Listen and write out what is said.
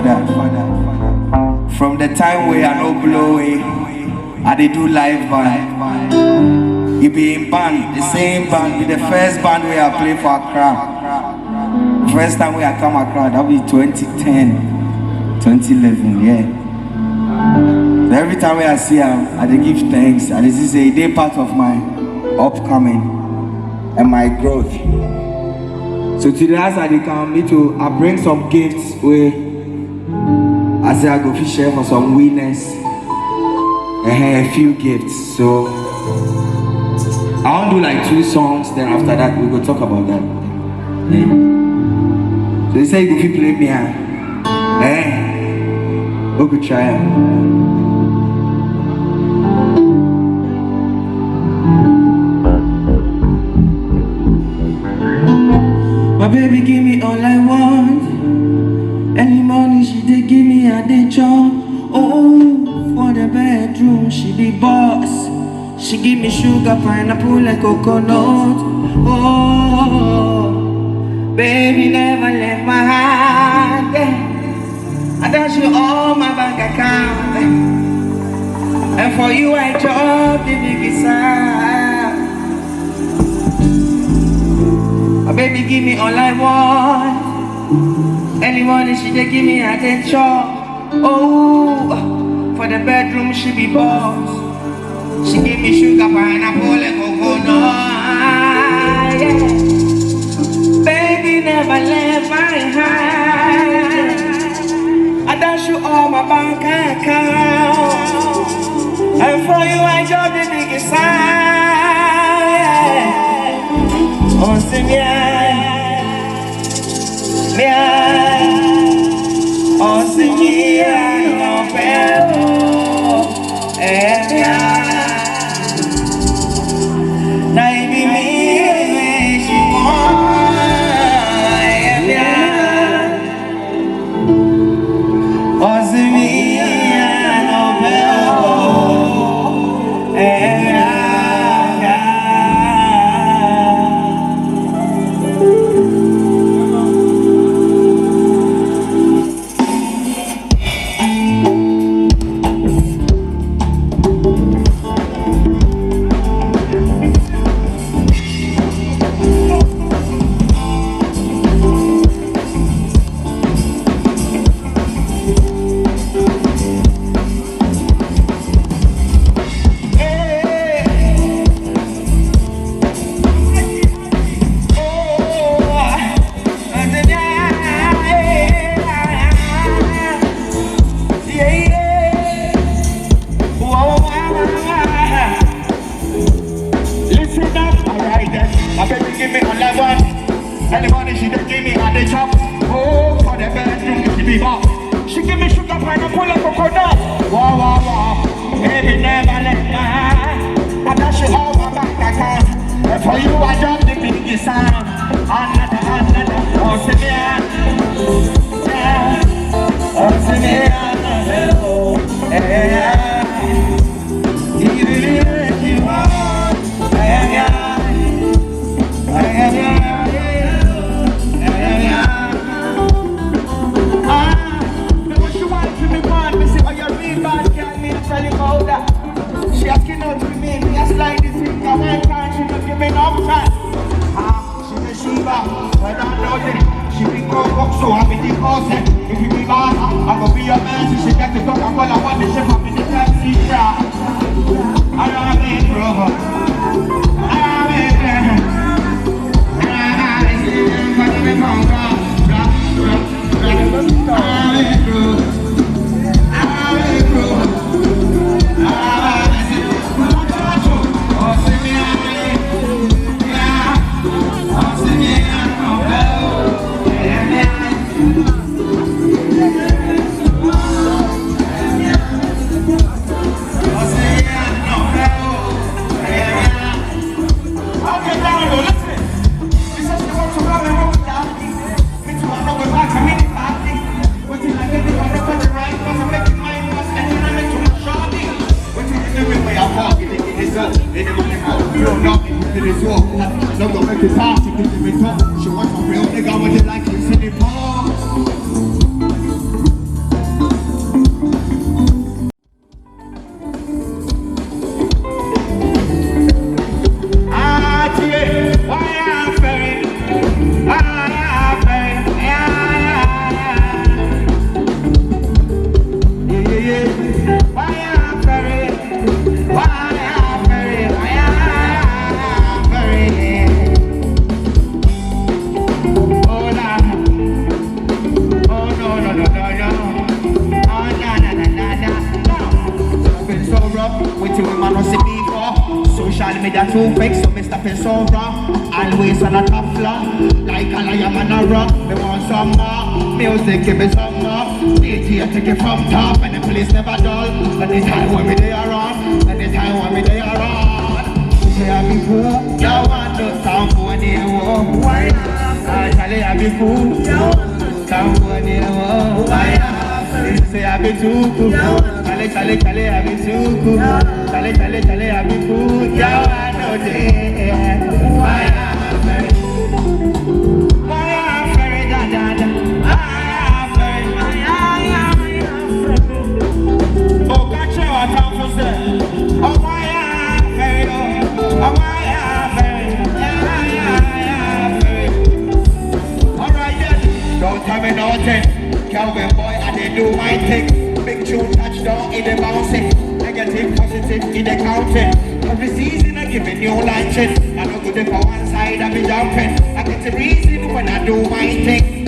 father. From the time we are no blow away, I did do live band. He be in band, the same band, be the first band we are play for Accra. First time we are come Accra, that be 2010, 2011, yeah. So every time we are see him, I dey give thanks, and this is a day part of my upcoming and my growth. So today as I come, I bring some gifts where I say I go fish share for some winners. A few gifts. So I want to do like 2 songs, then after that we go talk about that. Yeah. So they say if you play me, we could try it. My baby give me all I want. Any money she dey give me a day job. Oh, for the bedroom she be boss. She give me sugar, pineapple and coconut. Oh, baby never left my heart. I dash you all my bank account. And for you I drop the biggest side. My baby give me all I want. Any morning she dey give me attention. Oh, for the bedroom she be boss. She give me sugar, pineapple and coconut. Yeah. Baby never left my hand. I dash you all my bank account. And for you I drop the biggest side. Oh, see me, oh, see me, no pelo, baby, me, she want, oh, see me, no pelo, Anybody she dey give me at the chop. Oh, for the bedroom she be boss. She give me sugar, pineapple and coconut. Wow, wow, wow. Baby never let my hand. I dash you all my bank account. And for you I drop the biggest sound. Another. Oh, see me, yeah. Oh, see me, yeah. She asking out to me, me a slide this thing, and one time she don't give me no chance. She a Shiva, but I know that she be go walk so happy the cause. If you be bad, I go be your man. She get to talk about what the chef up in the taxi. I am it, bro. I am it, Don't go make it fast, you can give it up. She wants a real nigga with it like you said it before. it's over. Always on a top floor, like a lion man a rock. Me want some more music, give me some more. DJ take it from top, and the police never dull. Anytime when me they are on, anytime when me they are on. Say I be cool, you want to sound funny, why not? Charlie I be cool, you want to sound funny, why not? Say I be too cool, Charlie I be too cool, Charlie I be cool, you want to dance, why not? Kelvin boy, I did do my thing. Big tune touchdown in the bouncing. Negative, positive in the counting. Every season I give a new luncheon. I don't go there for one side, I be jumping. I get a reason when I do my thing.